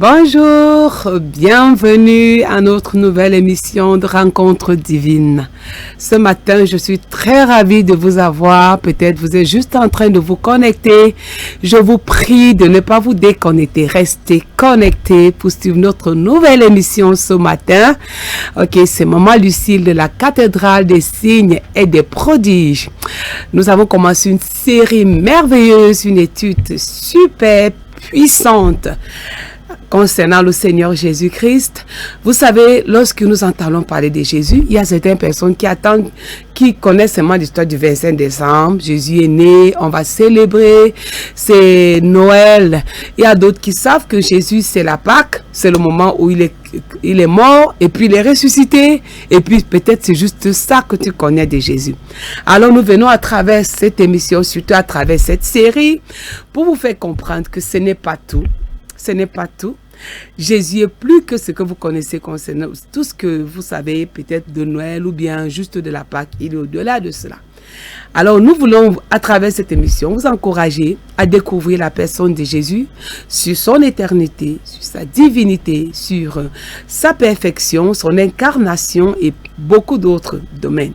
Bonjour, bienvenue à notre nouvelle émission de Rencontre divine. Ce matin, je suis très ravie de vous avoir. Peut-être vous êtes juste en train de vous connecter. Je vous prie de ne pas vous déconnecter. Restez connectés pour suivre notre nouvelle émission ce matin. Ok, c'est Maman Lucille de la cathédrale des signes et des prodiges. Nous avons commencé une série merveilleuse, une étude super puissante concernant le Seigneur Jésus-Christ. Vous savez, lorsque nous entendons parler de Jésus, il y a certaines personnes qui connaissent seulement l'histoire du 25 décembre. Jésus est né, on va célébrer, c'est Noël. Il y a d'autres qui savent que Jésus, c'est la Pâque, c'est le moment où il est mort et puis il est ressuscité. Et puis peut-être c'est juste ça que tu connais de Jésus. Alors nous venons à travers cette émission, surtout à travers cette série, pour vous faire comprendre que ce n'est pas tout. Ce n'est pas tout. Jésus est plus que ce que vous connaissez concernant tout ce que vous savez peut-être de Noël ou bien juste de la Pâque. Il est au-delà de cela. Alors nous voulons à travers cette émission vous encourager à découvrir la personne de Jésus sur son éternité, sur sa divinité, sur sa perfection, son incarnation et beaucoup d'autres domaines.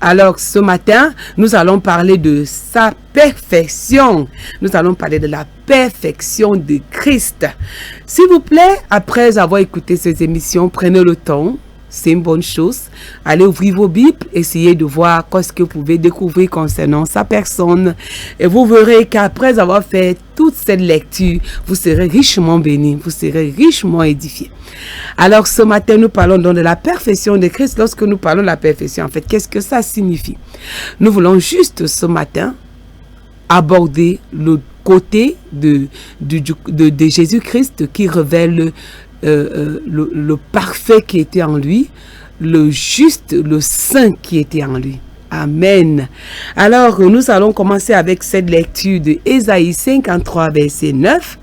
Alors, ce matin, nous allons parler de sa perfection. Nous allons parler de la perfection de Christ. S'il vous plaît, après avoir écouté ces émissions, prenez le temps. C'est une bonne chose. Allez ouvrir vos Bibles, essayez de voir ce que vous pouvez découvrir concernant sa personne. Et vous verrez qu'après avoir fait toute cette lecture, vous serez richement bénis, vous serez richement édifiés. Alors ce matin, nous parlons donc de la perfection de Christ. Lorsque nous parlons de la perfection, en fait, qu'est-ce que ça signifie? Nous voulons juste ce matin aborder le côté de Jésus-Christ qui révèle le parfait qui était en lui, le juste, le saint qui était en lui. Amen. Alors, nous allons commencer avec cette lecture de Ésaïe 53, verset 9.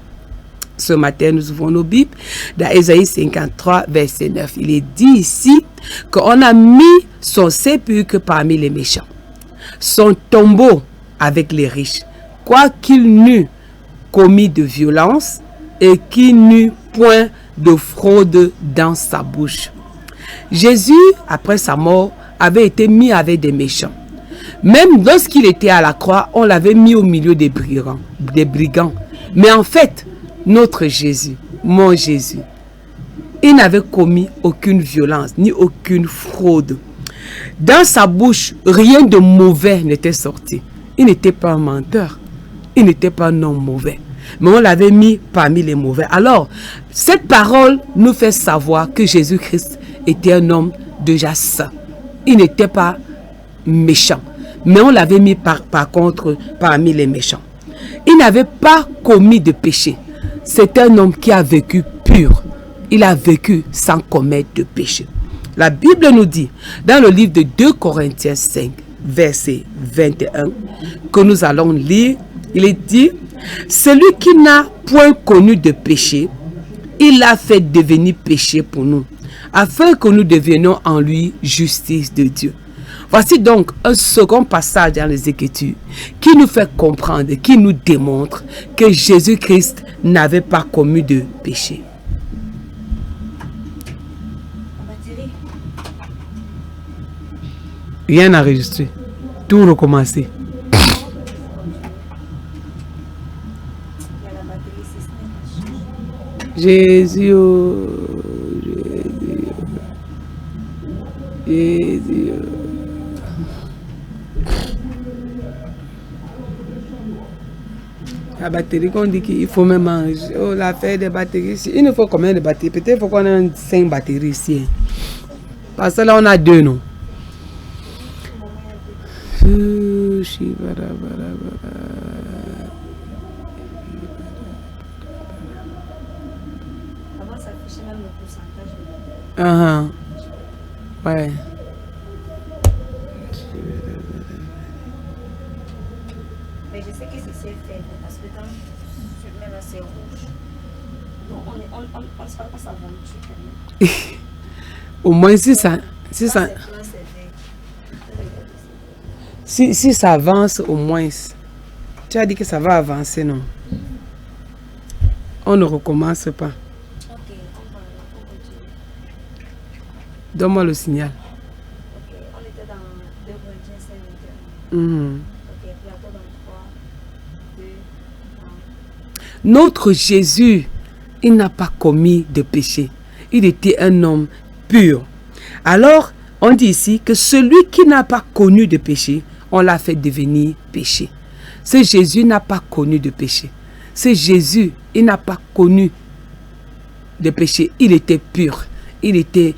Ce matin, nous ouvrons nos Bibles dans Ésaïe 53, verset 9. Il est dit ici qu'on a mis son sépulcre parmi les méchants, son tombeau avec les riches, quoiqu'il n'eût commis de violence et qu'il n'eût point de fraude dans sa bouche. Jésus, après sa mort, avait été mis avec des méchants. Même lorsqu'il était à la croix, on l'avait mis au milieu des brigands. Mais en fait, notre Jésus, mon Jésus, il n'avait commis aucune violence, ni aucune fraude. Dans sa bouche, rien de mauvais n'était sorti. Il n'était pas un menteur. Il n'était pas un homme mauvais. Mais on l'avait mis parmi les mauvais. Alors, cette parole nous fait savoir que Jésus-Christ était un homme déjà saint. Il n'était pas méchant. Mais on l'avait mis par contre parmi les méchants. Il n'avait pas commis de péché. C'est un homme qui a vécu pur. Il a vécu sans commettre de péché. La Bible nous dit, dans le livre de 2 Corinthiens 5, verset 21, que nous allons lire, il est dit: celui qui n'a point connu de péché, il l'a fait devenir péché pour nous, afin que nous devenions en lui justice de Dieu. Voici donc un second passage dans les Écritures qui nous fait comprendre, qui nous démontre que Jésus-Christ n'avait pas commis de péché. Rien à enregistrer, tout recommencer. Jésus, oh, Jésus, Jésus. La batterie qu'on dit qu'il faut même manger. Oh, l'affaire des batteries ici. Il nous faut combien de batteries? Peut-être qu'il faut qu'on ait 5 batteries ici. Parce que là, on a 2, non? Ouais. Mais je sais que c'est faible parce que quand je mets c'est rouge. On ne sera pas savoir. Au moins si ça avance, au moins. Tu as dit que ça va avancer, non? On ne recommence pas. Ok, on va continuer. Donne-moi le signal. Ok, on était dans 2 Corinthiens 5, 21. Mhm. Ok, Platon dans 3, 2, 1. Notre Jésus, il n'a pas commis de péché. Il était un homme pur. Alors, on dit ici que celui qui n'a pas connu de péché, on l'a fait devenir péché. Ce Jésus n'a pas connu de péché. Ce Jésus, il n'a pas connu de péché. Il était pur. Il était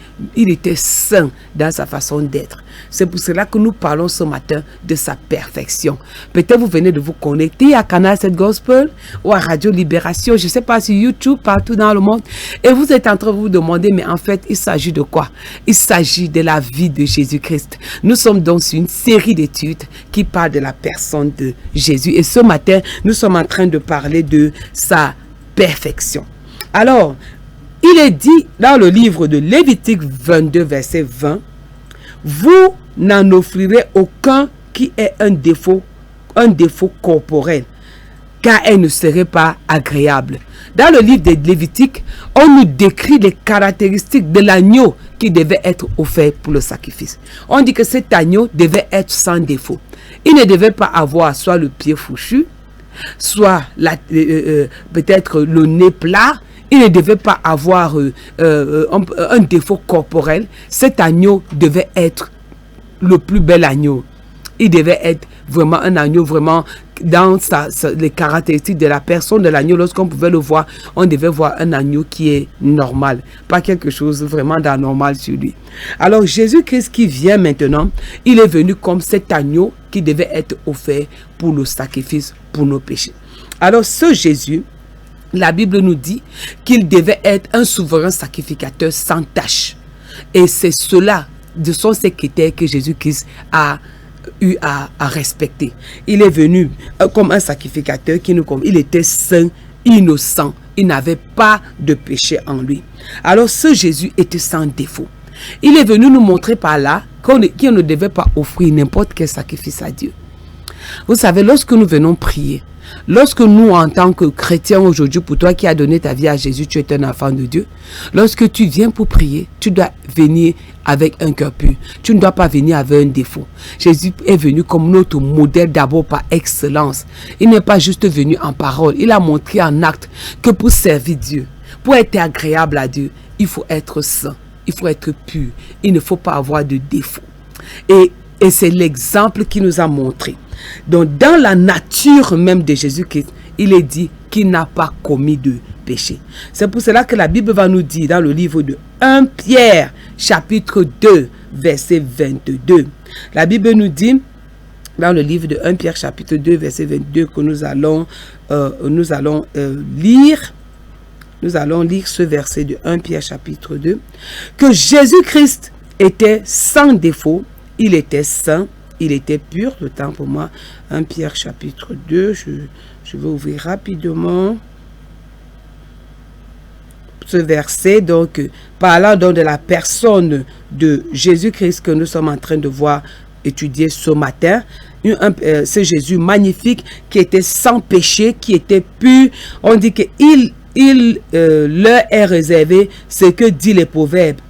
saint dans sa façon d'être. C'est pour cela que nous parlons ce matin de sa perfection. Peut-être vous venez de vous connecter à Canal 7 Gospel ou à Radio Libération, je ne sais pas, sur YouTube, partout dans le monde. Et vous êtes en train de vous demander, mais en fait, il s'agit de quoi? Il s'agit de la vie de Jésus-Christ. Nous sommes donc sur une série d'études qui parle de la personne de Jésus. Et ce matin, nous sommes en train de parler de sa perfection. Alors, il est dit dans le livre de Lévitique 22, verset 20, « Vous n'en offrirez aucun qui ait un défaut corporel, car elle ne serait pas agréable. » Dans le livre de Lévitique, on nous décrit les caractéristiques de l'agneau qui devait être offert pour le sacrifice. On dit que cet agneau devait être sans défaut. Il ne devait pas avoir soit le pied fourchu, soit peut-être le nez plat. Il ne devait pas avoir un défaut corporel. Cet agneau devait être le plus bel agneau. Il devait être vraiment un agneau, vraiment dans les caractéristiques de la personne de l'agneau. Lorsqu'on pouvait le voir, on devait voir un agneau qui est normal. Pas quelque chose vraiment d'anormal sur lui. Alors Jésus-Christ qui vient maintenant, il est venu comme cet agneau qui devait être offert pour le sacrifice, pour nos péchés. Alors ce Jésus, la Bible nous dit qu'il devait être un souverain sacrificateur sans tache. Et c'est cela, ce sont ces critères que Jésus-Christ a eu à respecter. Il est venu comme un sacrificateur il était saint, innocent. Il n'avait pas de péché en lui. Alors ce Jésus était sans défaut. Il est venu nous montrer par là qu'on ne devait pas offrir n'importe quel sacrifice à Dieu. Vous savez, lorsque nous venons prier, lorsque nous, en tant que chrétiens aujourd'hui, pour toi qui as donné ta vie à Jésus, tu es un enfant de Dieu. Lorsque tu viens pour prier, tu dois venir avec un cœur pur. Tu ne dois pas venir avec un défaut. Jésus est venu comme notre modèle d'abord par excellence. Il n'est pas juste venu en parole. Il a montré en acte que pour servir Dieu, pour être agréable à Dieu, il faut être saint, il faut être pur. Il ne faut pas avoir de défaut. Et c'est l'exemple qu'il nous a montré. Donc, dans la nature même de Jésus-Christ, il est dit qu'il n'a pas commis de péché. C'est pour cela que la Bible va nous dire dans le livre de 1 Pierre, chapitre 2, verset 22. La Bible nous dit, dans le livre de 1 Pierre, chapitre 2, verset 22, que nous allons lire. Nous allons lire ce verset de 1 Pierre, chapitre 2. Que Jésus-Christ était sans défaut, il était saint, il était pur. Le temps pour moi, 1 Pierre chapitre 2, je vais ouvrir rapidement ce verset, donc parlant donc de la personne de Jésus-Christ que nous sommes en train de voir étudier ce matin. C'est Jésus magnifique qui était sans péché, qui était pur. On dit que leur est réservé ce que dit les proverbes.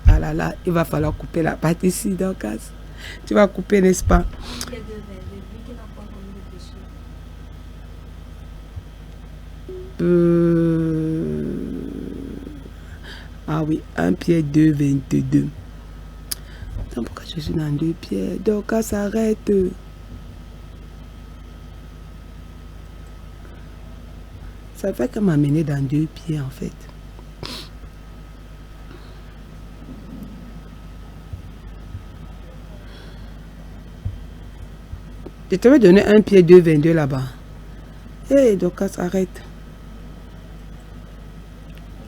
Ah là là, il va falloir couper la partie ici, donc tu vas couper, n'est-ce pas? Ah oui, 1 Pierre 2, 22. Attends, pourquoi je suis dans 2 Pierre? Donc, s'arrête. Ça fait que m'amener dans 2 Pierre, en fait. Je te vais donner 1 Pierre 2, 22 là-bas. Hé, donc, s'arrête.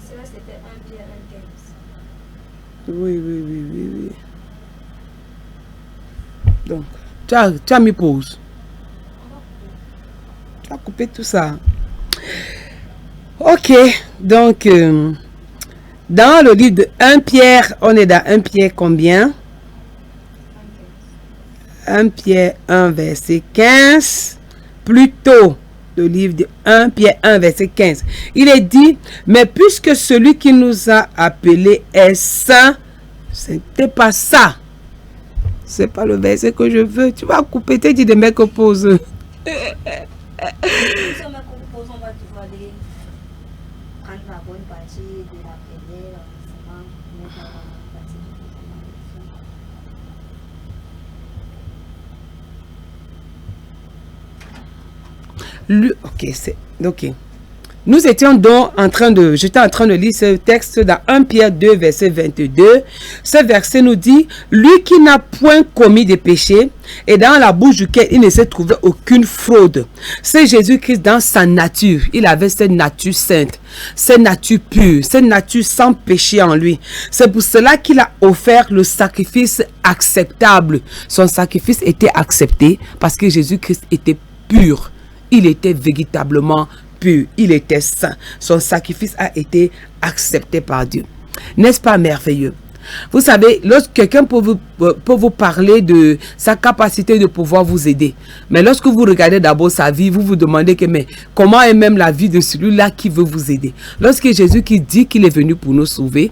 Cela, c'était 1 Pierre 1, 15. Oui. Donc, tu as mis pause. Tu as coupé tout ça. Ok, donc, dans le livre de 1 Pierre, on est dans 1 Pierre combien? 1 Pierre 1, verset 15. Plutôt, le livre de 1 Pierre 1, verset 15. Il est dit, mais puisque celui qui nous a appelés est saint, c'était pas ça. C'est pas le verset que je veux. Tu vas couper, tu dis des mecs opposent. Nous sommes composés, on va devoir aller prendre la bonne partie de la prière, mettre la bonne partie de Ok, c'est ok. Nous étions donc j'étais en train de lire ce texte dans 1 Pierre 2, verset 22. Ce verset nous dit, lui qui n'a point commis de péché et dans la bouche duquel il ne s'est trouvé aucune fraude. C'est Jésus-Christ dans sa nature. Il avait cette nature sainte, cette nature pure, cette nature sans péché en lui. C'est pour cela qu'il a offert le sacrifice acceptable. Son sacrifice était accepté parce que Jésus-Christ était pur. Il était véritablement pur, il était saint. Son sacrifice a été accepté par Dieu. N'est-ce pas merveilleux? Vous savez, lorsque quelqu'un peut vous parler de sa capacité de pouvoir vous aider, mais lorsque vous regardez d'abord sa vie, vous vous demandez que mais comment est même la vie de celui-là qui veut vous aider? Lorsque Jésus qui dit qu'il est venu pour nous sauver,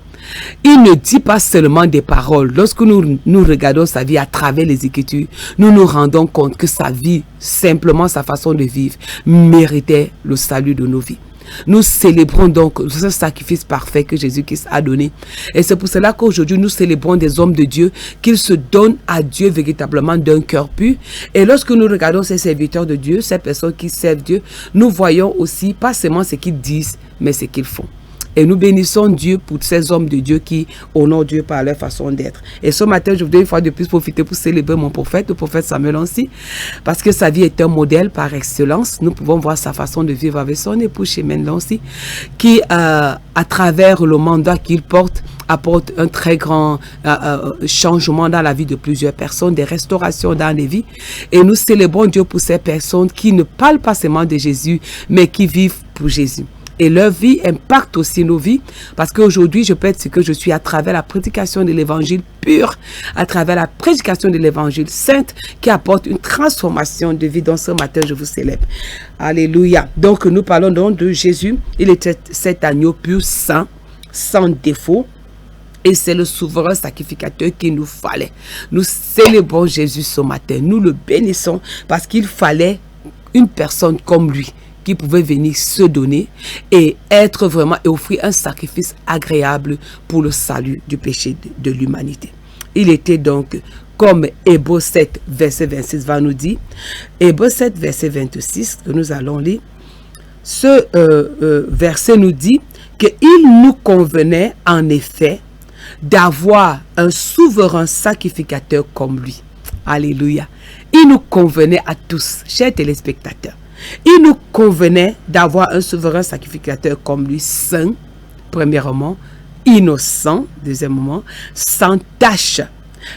il ne dit pas seulement des paroles. Lorsque nous regardons sa vie à travers les Écritures, nous nous rendons compte que sa vie, simplement sa façon de vivre, méritait le salut de nos vies. Nous célébrons donc ce sacrifice parfait que Jésus-Christ a donné. Et c'est pour cela qu'aujourd'hui, nous célébrons des hommes de Dieu qu'ils se donnent à Dieu véritablement d'un cœur pur. Et lorsque nous regardons ces serviteurs de Dieu, ces personnes qui servent Dieu, nous voyons aussi pas seulement ce qu'ils disent, mais ce qu'ils font. Et nous bénissons Dieu pour ces hommes de Dieu qui honorent Dieu par leur façon d'être. Et ce matin, je voudrais une fois de plus profiter pour célébrer mon prophète, le prophète Samuel aussi, parce que sa vie est un modèle par excellence. Nous pouvons voir sa façon de vivre avec son époux Chemène aussi, qui, à travers le mandat qu'il porte, apporte un très grand changement dans la vie de plusieurs personnes, des restaurations dans les vies. Et nous célébrons Dieu pour ces personnes qui ne parlent pas seulement de Jésus, mais qui vivent pour Jésus. Et leur vie impacte aussi nos vies, parce qu'aujourd'hui, je peux être ce que je suis à travers la prédication de l'évangile pur, à travers la prédication de l'évangile sainte, qui apporte une transformation de vie. Donc ce matin, je vous célèbre. Alléluia. Donc nous parlons donc de Jésus. Il était cet agneau pur, saint, sans défaut. Et c'est le souverain sacrificateur qu'il nous fallait. Nous célébrons Jésus ce matin. Nous le bénissons parce qu'il fallait une personne comme lui, qui pouvait venir se donner et être vraiment et offrir un sacrifice agréable pour le salut du péché de l'humanité. Il était donc, comme Hébreux 7, verset 26 va nous dire, Hébreux 7, verset 26, que nous allons lire, ce verset nous dit qu'il nous convenait en effet d'avoir un souverain sacrificateur comme lui. Alléluia. Il nous convenait à tous, chers téléspectateurs. Il nous convenait d'avoir un souverain sacrificateur comme lui, saint, premièrement, innocent, deuxièmement, sans tache,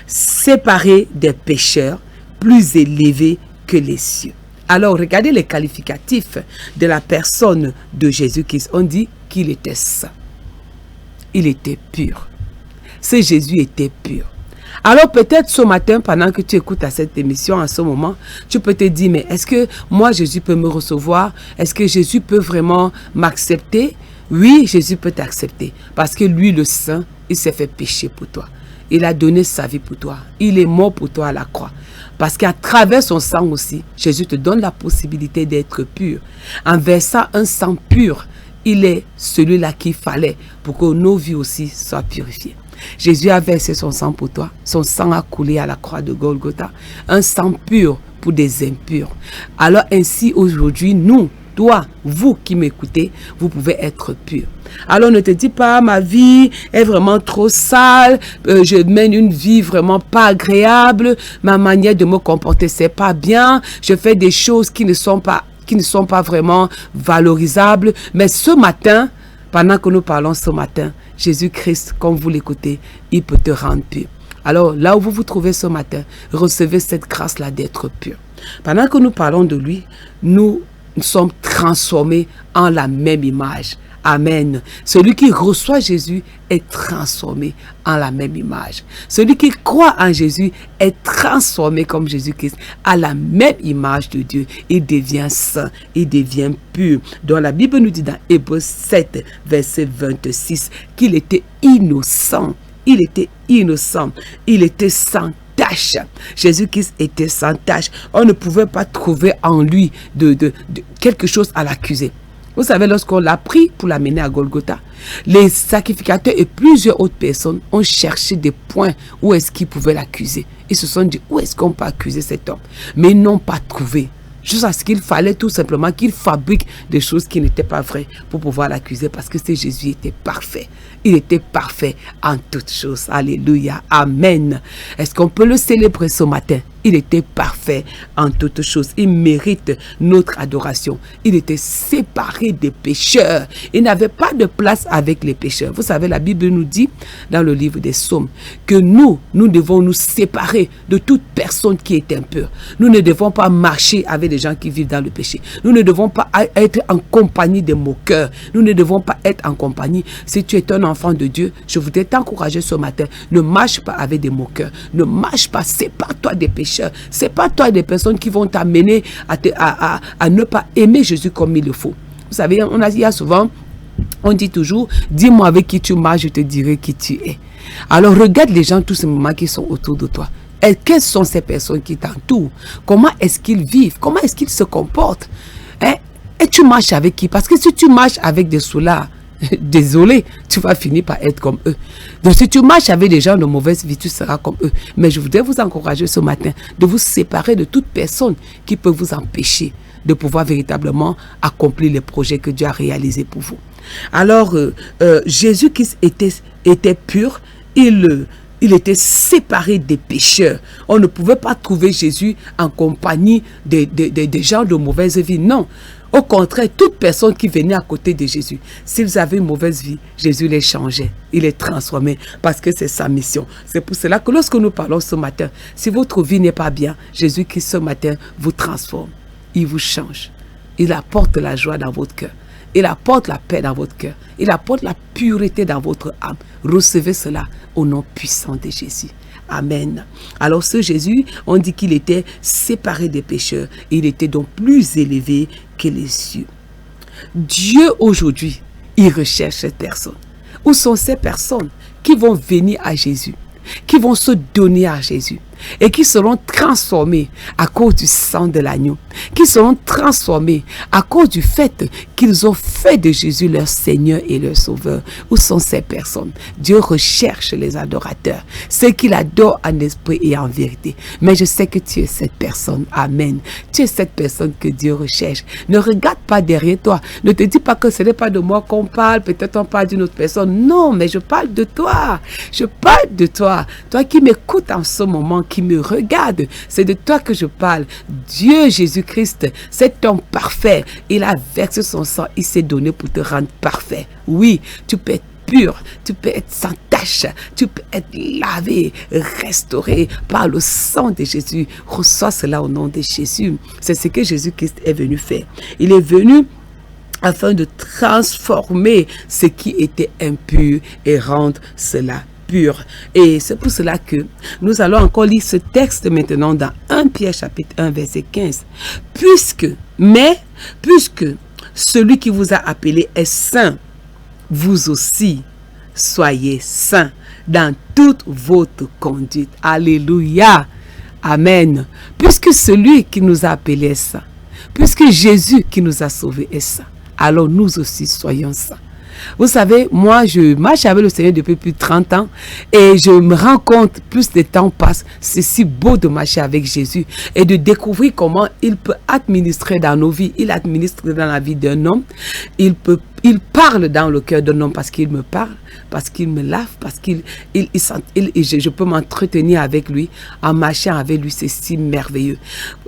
séparé des pécheurs, plus élevé que les cieux. Alors, regardez les qualificatifs de la personne de Jésus-Christ. On dit qu'il était saint. Il était pur. Ce Jésus était pur. Alors peut-être ce matin, pendant que tu écoutes à cette émission, en ce moment, tu peux te dire, mais est-ce que moi, Jésus peut me recevoir? Est-ce que Jésus peut vraiment m'accepter? Oui, Jésus peut t'accepter. Parce que lui, le Saint, il s'est fait pécher pour toi. Il a donné sa vie pour toi. Il est mort pour toi à la croix. Parce qu'à travers son sang aussi, Jésus te donne la possibilité d'être pur. En versant un sang pur, il est celui-là qu'il fallait pour que nos vies aussi soient purifiées. Jésus a versé son sang pour toi. Son sang a coulé à la croix de Golgotha. Un sang pur pour des impurs. Alors ainsi aujourd'hui, nous, toi, vous qui m'écoutez, vous pouvez être purs. Alors ne te dis pas, ma vie est vraiment trop sale, je mène une vie vraiment pas agréable, ma manière de me comporter c'est pas bien, je fais des choses qui ne sont pas vraiment valorisables. Mais ce matin, pendant que nous parlons ce matin, Jésus-Christ, comme vous l'écoutez, il peut te rendre pur. Alors, là où vous vous trouvez ce matin, recevez cette grâce-là d'être pur. Pendant que nous parlons de lui, nous sommes transformés en la même image, Amen. Celui qui reçoit Jésus est transformé en la même image. Celui qui croit en Jésus est transformé comme Jésus-Christ à la même image de Dieu. Il devient saint, il devient pur. Donc la Bible nous dit dans Hébreux 7, verset 26, qu'il était innocent. Il était innocent. Il était sans tache. Jésus-Christ était sans tache. On ne pouvait pas trouver en lui de quelque chose à l'accuser. Vous savez, lorsqu'on l'a pris pour l'amener à Golgotha, les sacrificateurs et plusieurs autres personnes ont cherché des points où est-ce qu'ils pouvaient l'accuser. Ils se sont dit, où est-ce qu'on peut accuser cet homme? Mais ils n'ont pas trouvé. Juste à ce qu'il fallait tout simplement qu'il fabrique des choses qui n'étaient pas vraies pour pouvoir l'accuser, parce que ce Jésus était parfait. Il était parfait en toutes choses. Alléluia. Amen. Est-ce qu'on peut le célébrer ce matin? Il était parfait en toutes choses. Il mérite notre adoration. Il était séparé des pécheurs. Il n'avait pas de place avec les pécheurs. Vous savez, la Bible nous dit dans le livre des Psaumes que nous devons nous séparer de toute personne qui est impure. Nous ne devons pas marcher avec des gens qui vivent dans le péché. Nous ne devons pas être en compagnie des moqueurs. Nous ne devons pas être en compagnie. Si tu es un enfant de Dieu, je voudrais t'encourager ce matin. Ne marche pas avec des moqueurs. Ne marche pas. Sépare-toi des pécheurs. C'est pas toi des personnes qui vont t'amener à ne pas aimer Jésus comme il le faut. Vous savez, il y a souvent, on dit toujours, dis-moi avec qui tu marches, je te dirai qui tu es. Alors regarde les gens tous ces moments qui sont autour de toi. Et quelles sont ces personnes qui t'entourent? Comment est-ce qu'ils vivent? Comment est-ce qu'ils se comportent? Et tu marches avec qui? Parce que si tu marches avec des soulards, désolé, tu vas finir par être comme eux. Donc si tu marches avec des gens de mauvaise vie, tu seras comme eux. Mais je voudrais vous encourager ce matin de vous séparer de toute personne qui peut vous empêcher de pouvoir véritablement accomplir les projets que Dieu a réalisés pour vous. Alors, Jésus-Christ était pur, il était séparé des pécheurs. On ne pouvait pas trouver Jésus en compagnie des gens de mauvaise vie, non. Au contraire, toute personne qui venait à côté de Jésus, s'ils avaient une mauvaise vie, Jésus les changeait, il les transformait, parce que c'est sa mission. C'est pour cela que lorsque nous parlons ce matin, si votre vie n'est pas bien, Jésus-Christ ce matin vous transforme, il vous change, il apporte la joie dans votre cœur, il apporte la paix dans votre cœur, il apporte la pureté dans votre âme. Recevez cela au nom puissant de Jésus. Amen. Alors ce Jésus, on dit qu'il était séparé des pécheurs. Il était donc plus élevé que les cieux. Dieu aujourd'hui, il recherche cette personne. Où sont ces personnes qui vont venir à Jésus, qui vont se donner à Jésus et qui seront transformés à cause du sang de l'agneau, qui seront transformés à cause du fait qu'ils ont fait de Jésus leur Seigneur et leur Sauveur. Où sont ces personnes? Dieu recherche les adorateurs, ceux qui l'adorent en esprit et en vérité. Mais je sais que tu es cette personne. Amen. Tu es cette personne que Dieu recherche. Ne regarde pas derrière toi. Ne te dis pas que ce n'est pas de moi qu'on parle. Peut-être on parle d'une autre personne. Non, mais je parle de toi. Je parle de toi. Toi qui m'écoutes en ce moment, qui me regarde, c'est de toi que je parle. Dieu Jésus-Christ, cet homme parfait, il a versé son sang, il s'est donné pour te rendre parfait. Oui, tu peux être pur, tu peux être sans tache, tu peux être lavé, restauré par le sang de Jésus. Reçois cela au nom de Jésus. C'est ce que Jésus-Christ est venu faire. Il est venu afin de transformer ce qui était impur et rendre cela pur. Et c'est pour cela que nous allons encore lire ce texte maintenant dans 1 Pierre chapitre 1 verset 15. Puisque celui qui vous a appelé est saint, vous aussi soyez saints dans toute votre conduite. Alléluia. Amen. Puisque celui qui nous a appelé est saint, puisque Jésus qui nous a sauvés est saint, alors nous aussi soyons saints. Vous savez, moi, je marche avec le Seigneur depuis plus de 30 ans et je me rends compte, plus de temps passe, c'est si beau de marcher avec Jésus et de découvrir comment il peut administrer dans nos vies. Il administre dans la vie d'un homme, il parle dans le cœur d'un homme parce qu'il me parle, parce qu'il me lave, parce je peux m'entretenir avec lui. En marchant avec lui, c'est si merveilleux.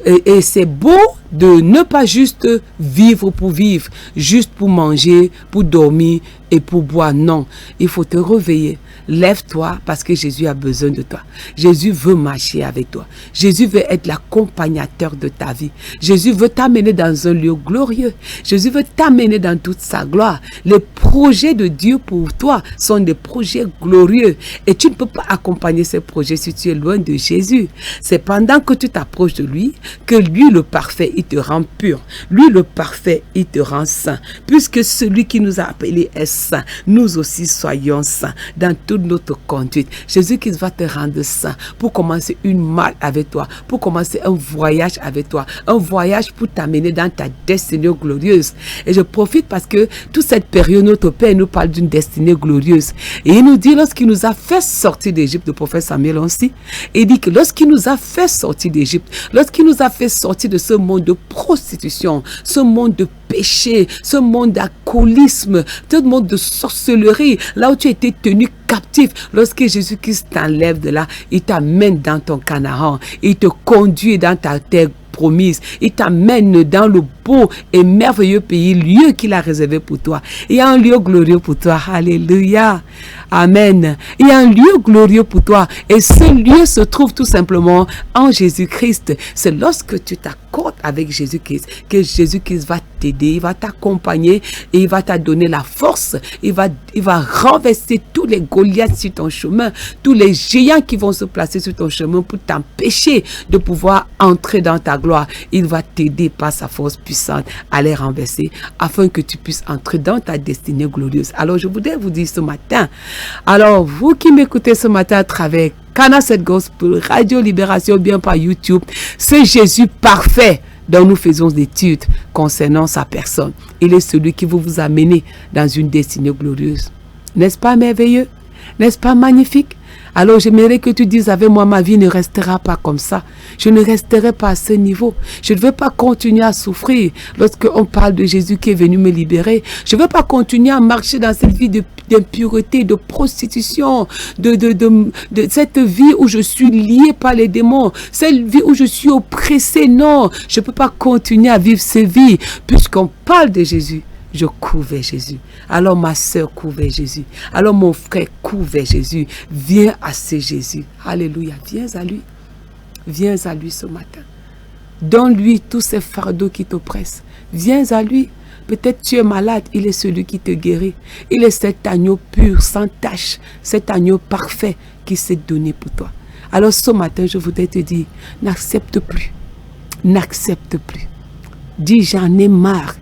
Et c'est beau de ne pas juste vivre pour vivre, juste pour manger, pour dormir et pour boire. Non, il faut te réveiller. Lève-toi parce que Jésus a besoin de toi. Jésus veut marcher avec toi. Jésus veut être l'accompagnateur de ta vie. Jésus veut t'amener dans un lieu glorieux. Jésus veut t'amener dans toute sa gloire. gloire. Les projets de Dieu pour toi sont des projets glorieux. Et tu ne peux pas accompagner ces projets si tu es loin de Jésus. C'est pendant que tu t'approches de lui que lui, le parfait, il te rend pur. Lui, le parfait, il te rend saint. Puisque celui qui nous a appelés est saint, nous aussi soyons saints dans toute notre conduite. Jésus-Christ va te rendre saint pour commencer une marche avec toi, pour commencer un voyage avec toi, un voyage pour t'amener dans ta destinée glorieuse. Et je profite parce que toute cette période, notre Père nous parle d'une destinée glorieuse. Et il nous dit, lorsqu'il nous a fait sortir d'Égypte, le prophète Samuel aussi, il dit que lorsqu'il nous a fait sortir d'Égypte, lorsqu'il nous a fait sortir de ce monde de prostitution, ce monde de péché, ce monde d'alcoolisme, ce monde de sorcellerie, là où tu as été tenu captif, lorsque Jésus-Christ t'enlève de là, il t'amène dans ton Canaan, il te conduit dans ta terre promise, il t'amène dans le beau et merveilleux pays, lieu qu'il a réservé pour toi. Il y a un lieu glorieux pour toi. Alléluia. Amen. Il y a un lieu glorieux pour toi. Et ce lieu se trouve tout simplement en Jésus-Christ. C'est lorsque tu t'accordes avec Jésus-Christ que Jésus-Christ va t'aider, il va t'accompagner et il va te donner la force. Il va renverser tous les Goliaths sur ton chemin, tous les géants qui vont se placer sur ton chemin pour t'empêcher de pouvoir entrer dans ta gloire. Il va t'aider par sa force puissante à les renverser afin que tu puisses entrer dans ta destinée glorieuse. Alors je voudrais vous dire ce matin, alors vous qui m'écoutez ce matin à travers Cana 7 Gospel, Radio Libération, bien par YouTube, c'est Jésus parfait dont nous faisons des études concernant sa personne. Il est celui qui va vous amener dans une destinée glorieuse. N'est-ce pas merveilleux? N'est-ce pas magnifique? Alors j'aimerais que tu dises avec moi, ma vie ne restera pas comme ça. Je ne resterai pas à ce niveau. Je ne veux pas continuer à souffrir lorsqu'on parle de Jésus qui est venu me libérer. Je ne veux pas continuer à marcher dans cette vie d'impureté, de prostitution, de cette vie où je suis lié par les démons, cette vie où je suis oppressé. Non, je ne peux pas continuer à vivre ces vies puisqu'on parle de Jésus. Je cours vers Jésus. Alors ma soeur court vers Jésus. Alors mon frère court vers Jésus. Viens à ce Jésus. Alléluia. Viens à lui. Viens à lui ce matin. Donne-lui tous ces fardeaux qui t'oppressent. Viens à lui. Peut-être tu es malade. Il est celui qui te guérit. Il est cet agneau pur, sans tache. Cet agneau parfait qui s'est donné pour toi. Alors ce matin, je voudrais te dire, n'accepte plus. N'accepte plus. Dis, j'en ai marre.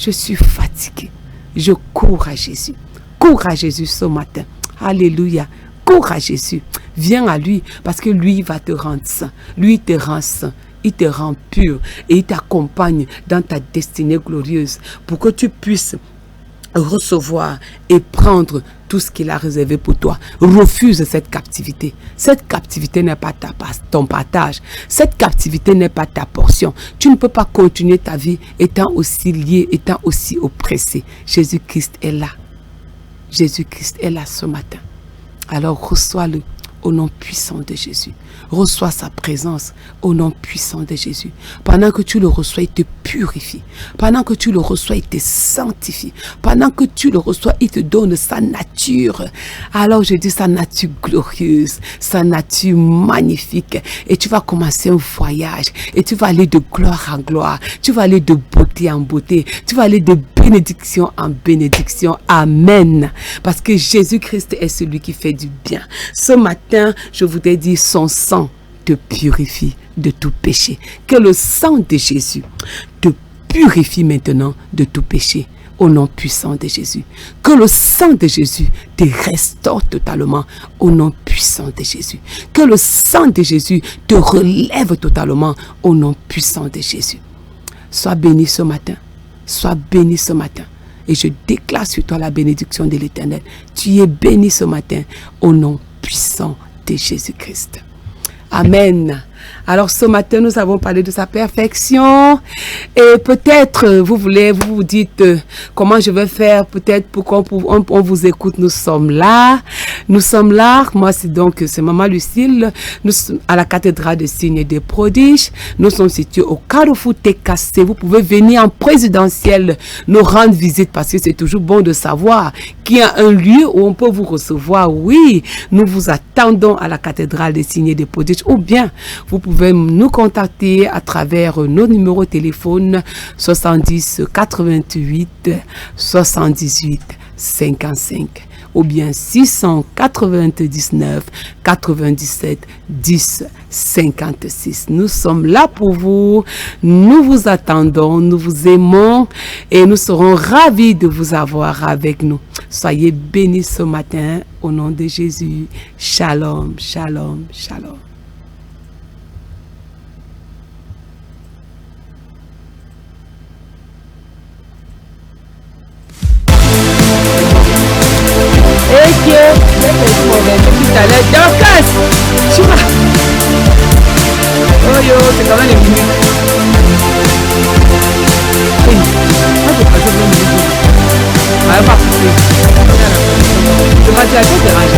Je suis fatigué. Je cours à Jésus. Cours à Jésus ce matin. Alléluia. Cours à Jésus. Viens à lui parce que lui va te rendre saint. Lui te rend saint. Il te rend pur et il t'accompagne dans ta destinée glorieuse pour que tu puisses recevoir et prendre tout ce qu'il a réservé pour toi. Refuse cette captivité. Cette captivité n'est pas ton partage. Cette captivité n'est pas ta portion. Tu ne peux pas continuer ta vie étant aussi lié, étant aussi oppressé. Jésus-Christ est là. Jésus-Christ est là ce matin. Alors reçois-le au nom puissant de Jésus. Reçois sa présence au nom puissant de Jésus. Pendant que tu le reçois, il te purifie. Pendant que tu le reçois, il te sanctifie. Pendant que tu le reçois, il te donne sa nature. Alors je dis sa nature glorieuse, sa nature magnifique. Et tu vas commencer un voyage. Et tu vas aller de gloire en gloire. Tu vas aller de beauté en beauté. Tu vas aller de bénédiction en bénédiction. Amen. Parce que Jésus-Christ est celui qui fait du bien. Ce matin, je voudrais dire son sang te purifie de tout péché. Que le sang de Jésus te purifie maintenant de tout péché. Au nom puissant de Jésus. Que le sang de Jésus te restaure totalement. Au nom puissant de Jésus. Que le sang de Jésus te relève totalement. Au nom puissant de Jésus. Sois béni ce matin. Sois béni ce matin. Et je déclare sur toi la bénédiction de l'Éternel. Tu es béni ce matin. Au nom puissant de Jésus-Christ. Amen. Alors ce matin, nous avons parlé de sa perfection. Et peut-être, vous vous dites, comment je vais faire, peut-être pour qu'on vous écoute. Nous sommes là. Nous sommes là. Moi, c'est Maman Lucille. Nous sommes à la cathédrale des signes et des prodiges. Nous sommes situés au Carrefour TKC. Vous pouvez venir en présidentiel nous rendre visite parce que c'est toujours bon de savoir qu'il y a un lieu où on peut vous recevoir. Oui, nous vous attendons à la cathédrale des signes et des prodiges. Ou bien, Vous pouvez nous contacter à travers nos numéros de téléphone 70 88 78 55 ou bien 699 97 10 56. Nous sommes là pour vous, nous vous attendons, nous vous aimons et nous serons ravis de vous avoir avec nous. Soyez bénis ce matin au nom de Jésus. Shalom, shalom, shalom. Et Dieu, tout à l'heure, Dorcas, tu vas. Oh yo, c'est quand même les minutes. Oui, moi j'ai pas besoin de minutes. Ah, pas pousser. Le radiateur dérange.